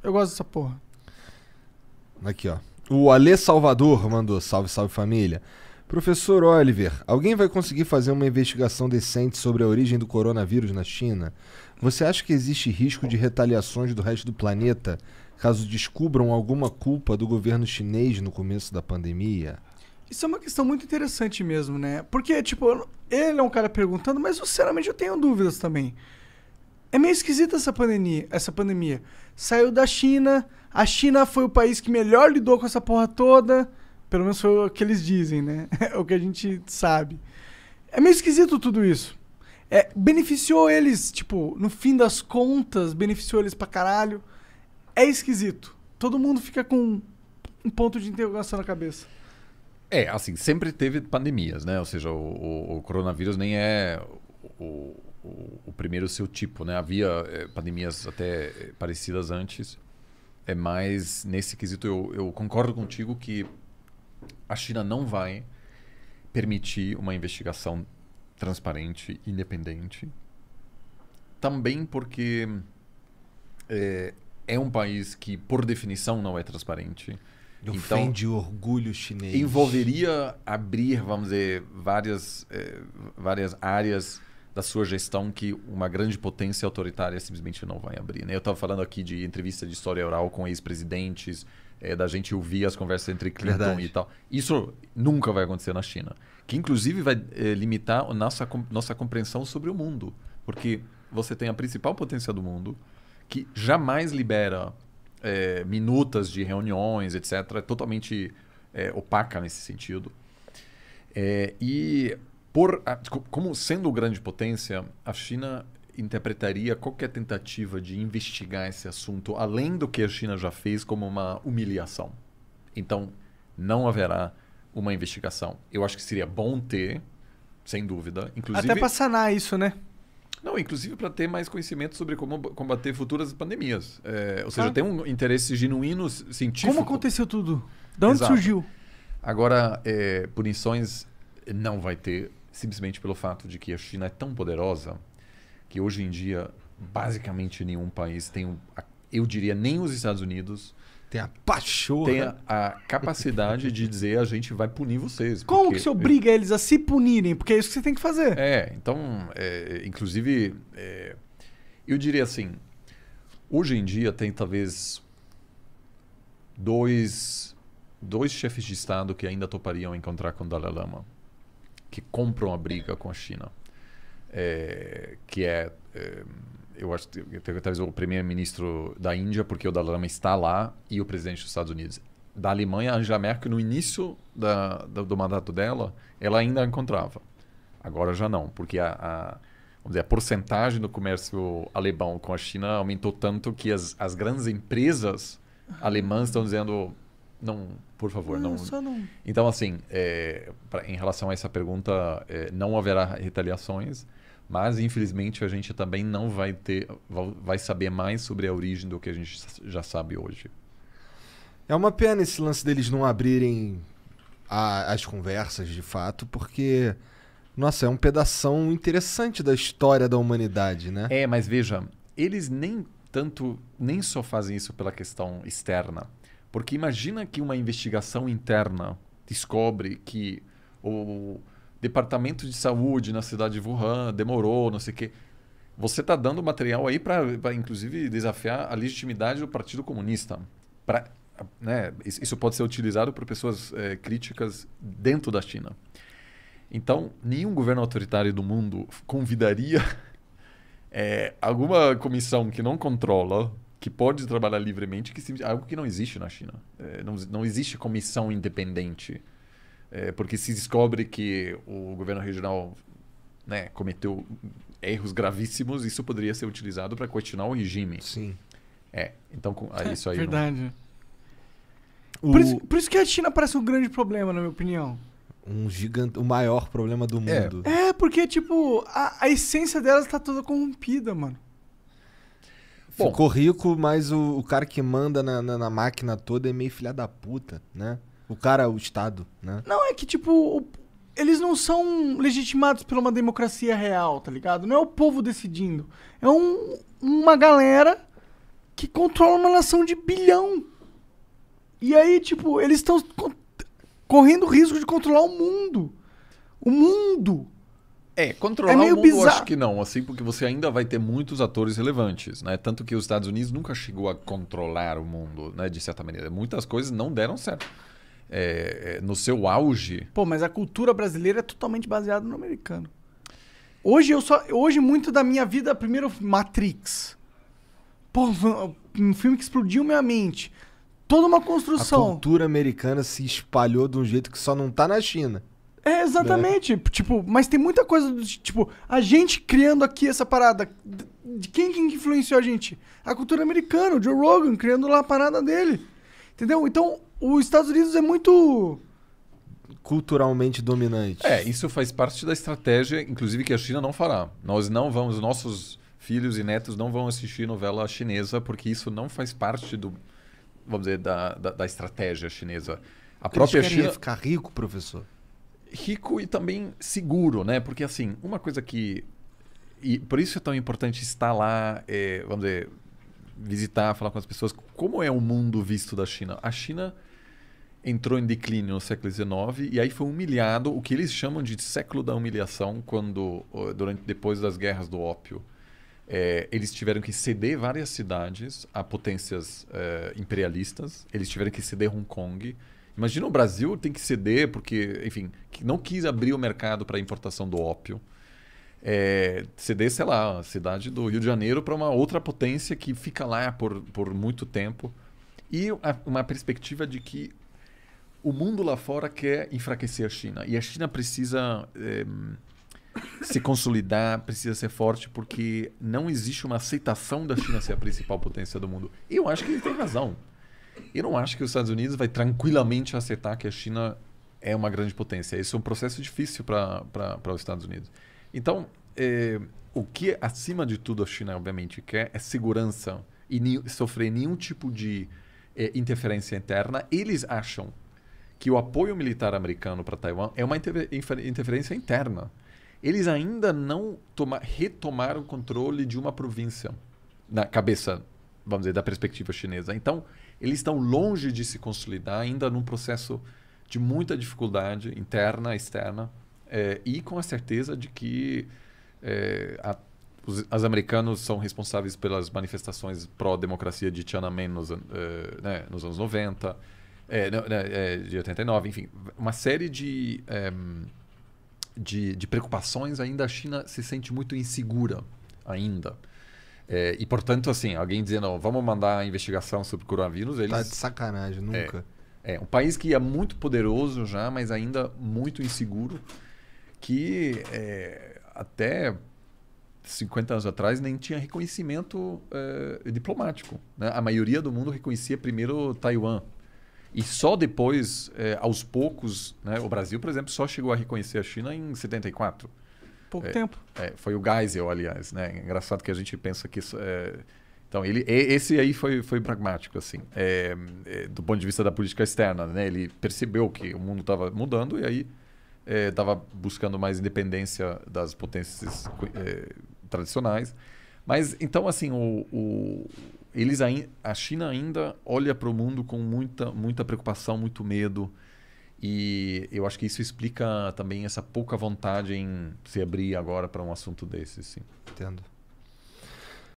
Eu gosto dessa porra. Aqui, ó. O Alê Salvador mandou, salve, salve família. Professor Oliver, alguém vai conseguir fazer uma investigação decente sobre a origem do coronavírus na China? Você acha que existe risco de retaliações do resto do planeta caso descubram alguma culpa do governo chinês no começo da pandemia? Isso é uma questão muito interessante mesmo, né? Porque, tipo, ele é um cara perguntando, mas sinceramente eu tenho dúvidas também. É meio esquisita essa pandemia. Saiu da China, a China foi o país que melhor lidou com essa porra toda. Pelo menos foi o que eles dizem, né? É o que a gente sabe. É meio esquisito tudo isso. Beneficiou eles, tipo, no fim das contas, beneficiou eles pra caralho. É esquisito. Todo mundo fica com um ponto de interrogação na cabeça. Assim, sempre teve pandemias, né? Ou seja, o coronavírus nem é o primeiro seu tipo, né? Havia pandemias até parecidas antes. Mas nesse quesito eu concordo contigo que a China não vai permitir uma investigação transparente, independente. Também porque é um país que, por definição, não é transparente. Ofende o orgulho chinês. Envolveria abrir, vamos dizer, várias áreas da sua gestão que uma grande potência autoritária simplesmente não vai abrir, né? Eu estava falando aqui de entrevista de história oral com ex-presidentes, da gente ouvir as conversas entre Clinton e tal. Isso nunca vai acontecer na China. Que, inclusive, vai limitar a nossa compreensão sobre o mundo. Porque você tem a principal potência do mundo, que jamais libera minutas de reuniões, etc. É totalmente opaca nesse sentido. Como sendo grande potência, a China interpretaria qualquer tentativa de investigar esse assunto, além do que a China já fez, como uma humilhação. Então, não haverá uma investigação. Eu acho que seria bom ter, sem dúvida. Inclusive, até para sanar isso, né? Não, inclusive para ter mais conhecimento sobre como combater futuras pandemias. Ou seja, tem um interesse genuíno científico. Como aconteceu tudo? De onde surgiu? Agora, punições não vai ter, simplesmente pelo fato de que a China é tão poderosa que hoje em dia basicamente nenhum país tem, eu diria, nem os Estados Unidos tem a pachorra, tem a capacidade de dizer a gente vai punir vocês. Como que você obriga eles a se punirem? Porque é isso que você tem que fazer. Então, inclusive, eu diria assim, hoje em dia tem talvez dois chefes de Estado que ainda topariam encontrar com o Dalai Lama, que compram a briga com a China. Eu acho que talvez o primeiro-ministro da Índia, porque o Dalai Lama está lá, e o presidente dos Estados Unidos. Da Alemanha, a Angela Merkel, no início do mandato dela, ela ainda encontrava. Agora já não, porque vamos dizer, a porcentagem do comércio alemão com a China aumentou tanto que as grandes empresas alemãs estão dizendo: não, por favor, não. Então, assim, em relação a essa pergunta, não haverá retaliações. Mas, infelizmente, a gente também não vai saber mais sobre a origem do que a gente já sabe hoje. É uma pena esse lance deles não abrirem as conversas, de fato, porque, nossa, é um pedação interessante da história da humanidade, né? Mas veja, eles nem só fazem isso pela questão externa. Porque imagina que uma investigação interna descobre que o Departamento de Saúde na cidade de Wuhan demorou, não sei o quê. Você está dando material aí para, inclusive, desafiar a legitimidade do Partido Comunista. Né? Isso pode ser utilizado por pessoas críticas dentro da China. Então, nenhum governo autoritário do mundo convidaria alguma comissão que não controla, que pode trabalhar livremente, algo que não existe na China. Não existe comissão independente. Porque se descobre que o governo regional, né, cometeu erros gravíssimos, isso poderia ser utilizado para questionar o regime. Sim. Então, isso aí... Verdade. Por isso que a China parece um grande problema, na minha opinião. O maior problema do mundo. Porque, tipo, a essência delas tá toda corrompida, mano. Ficou rico, mas o cara que manda na máquina toda é meio filha da puta, né? O Estado, né? Não, é que, tipo, eles não são legitimados por uma democracia real, tá ligado? Não é o povo decidindo. É uma galera que controla uma nação de bilhão. E aí, tipo, eles estão correndo o risco de controlar o mundo. O mundo. Controlar É meio o mundo eu bizarro. acho que não, assim, porque você ainda vai ter muitos atores relevantes, né? Tanto que os Estados Unidos nunca chegou a controlar o mundo, né? De certa maneira. Muitas coisas não deram certo. No seu auge... Pô, mas a cultura brasileira é totalmente baseada no americano. Hoje muito da minha vida, primeiro Matrix. Pô, um filme que explodiu minha mente. Toda uma A construção. cultura americana se espalhou de um jeito que só não tá na China. É, exatamente. Tipo, mas tem muita coisa do tipo, a gente criando aqui essa parada. De quem que influenciou a gente? A cultura americana, o Joe Rogan criando lá a parada dele. Entendeu? Então, os Estados Unidos é muito. Culturalmente dominante. Isso faz parte da estratégia, inclusive, que a China não fará. Nós não vamos, nossos filhos e netos não vão assistir novela chinesa, porque isso não faz parte do, vamos dizer, da estratégia chinesa. A própria Eles querem China... ficar rico, professor? Rico e também seguro, né? Porque, assim, uma coisa que... E por isso é tão importante estar lá, vamos dizer, visitar, falar com as pessoas. Como é o mundo visto da China? A China entrou em declínio no século XIX e aí foi humilhado, o que eles chamam de século da humilhação, quando, depois das guerras do ópio, eles tiveram que ceder várias cidades a potências imperialistas. Eles tiveram que ceder Hong Kong. Imagina o Brasil tem que ceder porque, enfim, que não quis abrir o mercado para a importação do ópio. Ceder, sei lá, a cidade do Rio de Janeiro para uma outra potência que fica lá por muito tempo. E uma perspectiva de que o mundo lá fora quer enfraquecer a China. E a China precisa se consolidar, precisa ser forte, porque não existe uma aceitação da China ser a principal potência do mundo. E eu acho que ele tem razão. Eu não acho que os Estados Unidos vai tranquilamente aceitar que a China é uma grande potência. Isso é um processo difícil para os Estados Unidos. Então, o que, acima de tudo, a China, obviamente, quer é segurança e sofrer nenhum tipo de interferência interna. Eles acham que o apoio militar americano para Taiwan é uma interferência interna. Eles ainda não retomaram o controle de uma província na cabeça, vamos dizer, da perspectiva chinesa. Então, eles estão longe de se consolidar, ainda num processo de muita dificuldade interna, externa, e com a certeza de que os americanos são responsáveis pelas manifestações pró-democracia de Tiananmen nos anos 90, de 89, enfim, uma série de preocupações. Ainda a China se sente muito insegura ainda. E, portanto, assim, alguém dizendo, vamos mandar a investigação sobre o coronavírus, eles... Tá de sacanagem, nunca. Um país que é muito poderoso já, mas ainda muito inseguro, que até 50 anos atrás nem tinha reconhecimento diplomático, né? A maioria do mundo reconhecia primeiro Taiwan. E só depois, aos poucos, né? O Brasil, por exemplo, só chegou a reconhecer a China em 74. Pouco tempo. Foi o Geisel, aliás, né? Engraçado que a gente pensa que isso... Então, esse aí foi pragmático, assim, do ponto de vista da política externa, né? Ele percebeu que o mundo estava mudando e aí estava buscando mais independência das potências tradicionais. Mas, então, assim, a China ainda olha para o mundo com muita preocupação, muito medo. E eu acho que isso explica também essa pouca vontade em se abrir agora para um assunto desse, sim. Entendo.